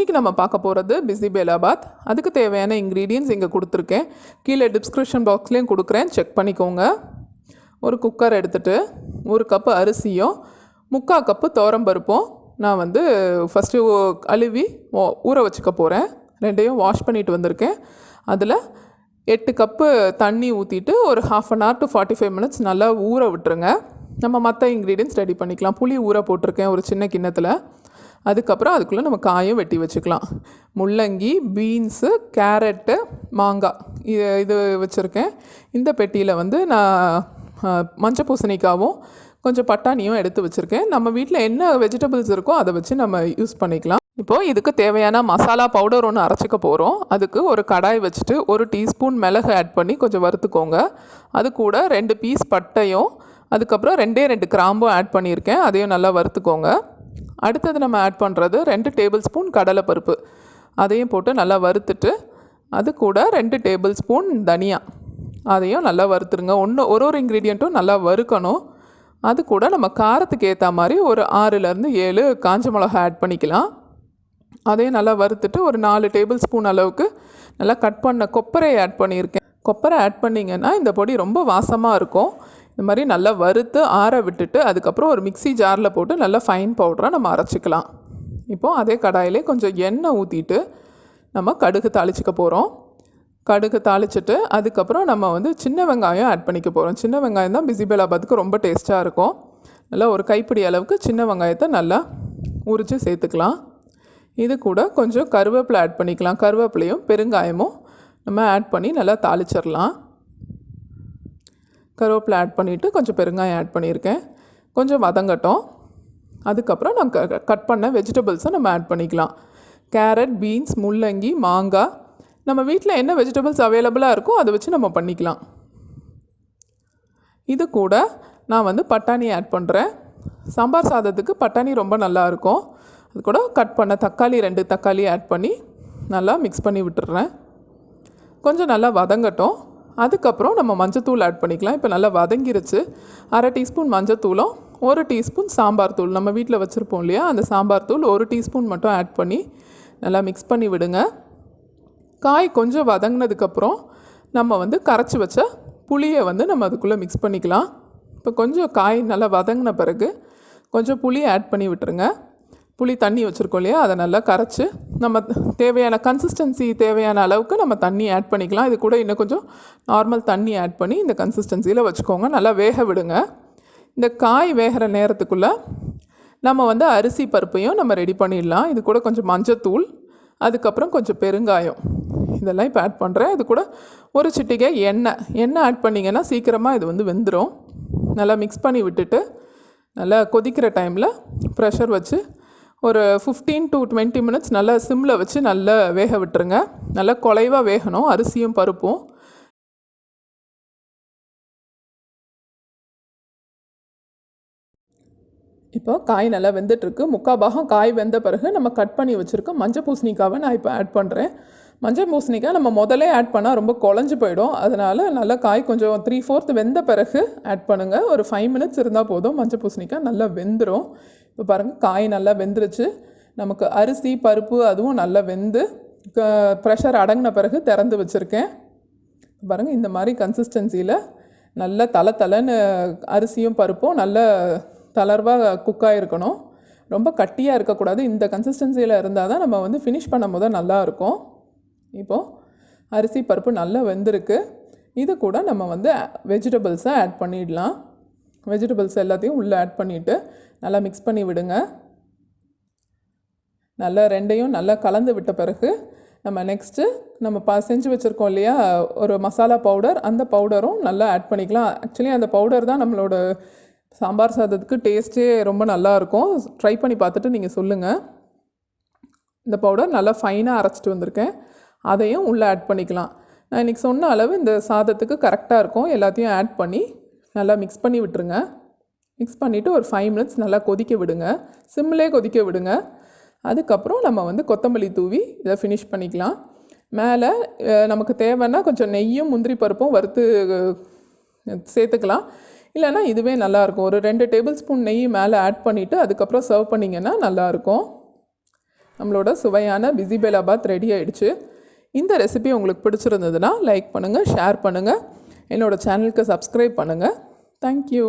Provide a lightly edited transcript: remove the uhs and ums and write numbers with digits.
இன்றைக்கி நம்ம பார்க்க போகிறது பிசிபெலாபாத். அதுக்கு தேவையான இன்க்ரீடியன்ட்ஸ் இங்கே கொடுத்துருக்கேன். கீழே டிஸ்கிரிப்ஷன் பாக்ஸ்லேயும் கொடுக்குறேன், செக் பண்ணிக்கோங்க. ஒரு குக்கர் எடுத்துகிட்டு 1 கப்பு அரிசியும் 3/4 கப்பு துவரம்பருப்பும் நான் ஃபஸ்ட்டு கழுவி ஊற வச்சுக்க போகிறேன். ரெண்டையும் வாஷ் பண்ணிட்டு வந்திருக்கேன். அதில் 8 கப்பு தண்ணி ஊற்றிட்டு ஒரு 1/2 hour to 45 minutes நல்லா ஊற விட்டுருங்க. நம்ம மற்ற இன்க்ரீடியன்ட்ஸ் ரெடி பண்ணிக்கலாம். புளி ஊற போட்டிருக்கேன் ஒரு சின்ன கிண்ணத்தில். அதுக்கப்புறம் அதுக்குள்ளே நம்ம காயும் வெட்டி வச்சுக்கலாம். முள்ளங்கி, பீன்ஸு, கேரட்டு, மாங்காய் இது வச்சுருக்கேன். இந்த பெட்டியில் நான் மஞ்சள் பூசணிக்காவும் கொஞ்சம் பட்டாணியும் எடுத்து வச்சுருக்கேன். நம்ம வீட்டில் என்ன வெஜிடபிள்ஸ் இருக்கோ அதை வச்சு நம்ம யூஸ் பண்ணிக்கலாம். இப்போது இதுக்கு தேவையான மசாலா பவுடர் ஒன்று அரைச்சிக்க போகிறோம். அதுக்கு ஒரு கடாய் வச்சுட்டு 1 டீஸ்பூன் மிளகு ஆட் பண்ணி கொஞ்சம் வறுத்துக்கோங்க. அது கூட 2 பீஸ் பட்டையும் அதுக்கப்புறம் 2 கிராம்பும் ஆட் பண்ணியிருக்கேன். அதையும் நல்லா வறுத்துக்கோங்க. அடுத்தது நம்ம ஆட் பண்ணுறது 2 டேபிள் ஸ்பூன் கடலைப்பருப்பு. அதையும் போட்டு நல்லா வறுத்துட்டு அது கூட 2 டேபிள் ஸ்பூன் தனியா, அதையும் நல்லா வறுத்துருங்க. ஒரு இன்க்ரீடியண்ட்டும் நல்லா வறுக்கணும். அது கூட நம்ம காரத்துக்கு ஏற்ற மாதிரி ஒரு 6லேருந்து 7 காஞ்ச மிளகா ஆட் பண்ணிக்கலாம். அதையும் நல்லா வறுத்துட்டு ஒரு 4 டேபிள் ஸ்பூன் அளவுக்கு நல்லா கட் பண்ண கொப்பரையை ஆட் பண்ணியிருக்கேன். கொப்பரை ஆட் பண்ணிங்கன்னா இந்த பொடி ரொம்ப வாசமாக இருக்கும். இந்த மாதிரி நல்லா வறுத்து ஆற விட்டுட்டு அதுக்கப்புறம் ஒரு மிக்ஸி ஜாரில் போட்டு நல்லா ஃபைன் பவுடராக நம்ம அரைச்சிக்கலாம். இப்போது அதே கடாயிலே கொஞ்சம் எண்ணெய் ஊற்றிட்டு நம்ம கடுகு தாளிச்சிக்க போகிறோம். கடுகு தாளிச்சிட்டு அதுக்கப்புறம் நம்ம சின்ன வெங்காயம் ஆட் பண்ணிக்க போகிறோம். சின்ன வெங்காயம் தான் பிசிபெலாபாத்துக்கு ரொம்ப டேஸ்ட்டாக இருக்கும். நல்லா ஒரு கைப்பிடி அளவுக்கு சின்ன வெங்காயத்தை நல்லா உரித்து சேர்த்துக்கலாம். இது கூட கொஞ்சம் கருவேப்பிலை ஆட் பண்ணிக்கலாம். கருவேப்பிலையும் பெருங்காயமும் நம்ம ஆட் பண்ணி நல்லா தாளிச்சிடலாம். கருவேப்பிலை ஆட் பண்ணிவிட்டு கொஞ்சம் பெருங்காயம் ஆட் பண்ணியிருக்கேன். கொஞ்சம் வதங்கட்டும். அதுக்கப்புறம் நம்ம கட் பண்ண வெஜிடபிள்ஸை நம்ம ஆட் பண்ணிக்கலாம். கேரட், பீன்ஸ், முள்ளங்கி, மாங்காய், நம்ம வீட்டில் என்ன வெஜிடபிள்ஸ் அவைலபிளாக இருக்கோ அதை வச்சு நம்ம பண்ணிக்கலாம். இது கூட நான் பட்டாணி ஆட் பண்ணுறேன். சாம்பார் சாதத்துக்கு பட்டாணி ரொம்ப நல்லாயிருக்கும். அது கூட கட் பண்ண தக்காளி 2 தக்காளி ஆட் பண்ணி நல்லா மிக்ஸ் பண்ணி விட்டுடுறேன். கொஞ்சம் நல்லா வதங்கட்டும். அதுக்கப்புறம் நம்ம மஞ்சத்தூள் ஆட் பண்ணிக்கலாம். இப்போ நல்லா வதங்கிருச்சு. 1/2 டீஸ்பூன் மஞ்சத்தூளும் 1 டீஸ்பூன் சாம்பார் தூள், நம்ம வீட்டில் வச்சுருப்போம் இல்லையா, அந்த சாம்பார் தூள் 1 டீஸ்பூன் மட்டும் ஆட் பண்ணி நல்லா மிக்ஸ் பண்ணி விடுங்க. காய் கொஞ்சம் வதங்கினதுக்கப்புறம் நம்ம கரைச்சி வச்ச புளியை நம்ம அதுக்குள்ளே மிக்ஸ் பண்ணிக்கலாம். இப்போ கொஞ்சம் காய் நல்லா வதங்கின பிறகு கொஞ்சம் புளி ஆட் பண்ணி விட்டுருங்க. புளி தண்ணி வச்சுருக்கோம் இல்லையா, அதை நல்லா கரைச்சி நம்ம தேவையான கன்சிஸ்டன்சி தேவையான அளவுக்கு நம்ம தண்ணி ஆட் பண்ணிக்கலாம். இது கூட இன்னும் கொஞ்சம் நார்மல் தண்ணி ஆட் பண்ணி இந்த கன்சிஸ்டன்சியில் வச்சுக்கோங்க. நல்லா வேக விடுங்க. இந்த காய் வேகிற நேரத்துக்குள்ளே நம்ம அரிசி பருப்பையும் நம்ம ரெடி பண்ணிடலாம். இது கூட கொஞ்சம் மஞ்சத்தூள், அதுக்கப்புறம் கொஞ்சம் பெருங்காயம் இதெல்லாம் இப்போ ஆட் பண்ணுறேன். இது கூட ஒரு சிட்டிகை எண்ணெய் ஆட் பண்ணிங்கன்னா சீக்கிரமாக இது வெந்துடும். நல்லா மிக்ஸ் பண்ணி விட்டுட்டு நல்லா கொதிக்கிற டைமில் ப்ரெஷர் வச்சு ஒரு 15 to 20 minutes நல்லா சிம்மில் வச்சு நல்லா வேக விட்டுருங்க. நல்லா குலைவாக வேகணும் அரிசியும் பருப்பும். இப்போ காய் நல்லா வெந்துட்டுருக்கு. 3/4 பாகம் காய் வெந்த பிறகு நம்ம கட் பண்ணி வச்சுருக்க மஞ்சள் பூசணிக்காவை நான் இப்போ ஆட் பண்ணுறேன். மஞ்சள் பூசணிக்காய் நம்ம முதலே ஆட் பண்ணால் ரொம்ப குழஞ்சி போயிடும். அதனால் நல்லா காய் கொஞ்சம் 3/4 வெந்த பிறகு ஆட் பண்ணுங்கள். ஒரு 5 minutes இருந்தால் போதும். மஞ்சள் பூசணிக்காய் நல்லா வெந்துடும். இப்போ பாருங்கள், காய் நல்லா வெந்துருச்சு. நமக்கு அரிசி பருப்பு அதுவும் நல்லா வெந்து ப்ரெஷர் அடங்கின பிறகு திறந்து வச்சுருக்கேன். பாருங்கள், இந்த மாதிரி கன்சிஸ்டன்சியில் நல்லா தலைன்னு அரிசியும் பருப்பும் நல்லா தளர்வாக குக்காக இருக்கணும். ரொம்ப கட்டியாக இருக்கக்கூடாது. இந்த கன்சிஸ்டன்சியில் இருந்தால் தான் நம்ம ஃபினிஷ் பண்ணும் போது நல்லாயிருக்கும். இப்போது அரிசி பருப்பு நல்லா வெந்திருக்கு. இது கூட நம்ம வெஜிடபிள்ஸை ஆட் பண்ணிடலாம். வெஜிடபிள்ஸ் எல்லாத்தையும் உள்ளே ஆட் பண்ணிவிட்டு நல்லா மிக்ஸ் பண்ணி விடுங்க. நல்லா ரெண்டையும் நல்லா கலந்து விட்ட பிறகு நம்ம நெக்ஸ்ட்டு நம்ம செஞ்சு வச்சுருக்கோம் இல்லையா ஒரு மசாலா பவுடர், அந்த பவுடரும் நல்லா ஆட் பண்ணிக்கலாம். ஆக்சுவலி அந்த பவுடர் தான் நம்மளோட சாம்பார் சாதத்துக்கு டேஸ்ட்டே ரொம்ப நல்லாயிருக்கும். ட்ரை பண்ணி பார்த்துட்டு நீங்கள் சொல்லுங்கள். இந்த பவுடர் நல்லா ஃபைனாக அரைச்சிட்டு வந்திருக்கேன். அதையும் உள்ளே ஆட் பண்ணிக்கலாம். நான் இன்றைக்கி சொன்ன அளவு இந்த சாதத்துக்கு கரெக்டாக இருக்கும். எல்லாத்தையும் ஆட் பண்ணி நல்லா மிக்ஸ் பண்ணி விட்டுருங்க. மிக்ஸ் பண்ணிவிட்டு ஒரு 5 minutes நல்லா கொதிக்க விடுங்க. சிம்மிலே கொதிக்க விடுங்க. அதுக்கப்புறம் நம்ம கொத்தமல்லி தூவி இதை ஃபினிஷ் பண்ணிக்கலாம். மேலே நமக்கு தேவைன்னா கொஞ்சம் நெய்யும் முந்திரி பருப்பும் வறுத்து சேர்த்துக்கலாம். இல்லைனா இதுவே நல்லாயிருக்கும். ஒரு 2 டேபிள் ஸ்பூன் நெய் மேலே ஆட் பண்ணிவிட்டு அதுக்கப்புறம் சர்வ் பண்ணிங்கன்னா நல்லாயிருக்கும். நம்மளோட சுவையான பிசிபெலாபாத் ரெடி ஆயிடுச்சு. இந்த ரெசிபி உங்களுக்கு பிடிச்சிருந்ததுன்னா லைக் பண்ணுங்கள், ஷேர் பண்ணுங்கள், என்னோடய சேனலுக்கு சப்ஸ்கிரைப் பண்ணுங்கள். தேங்க்யூ.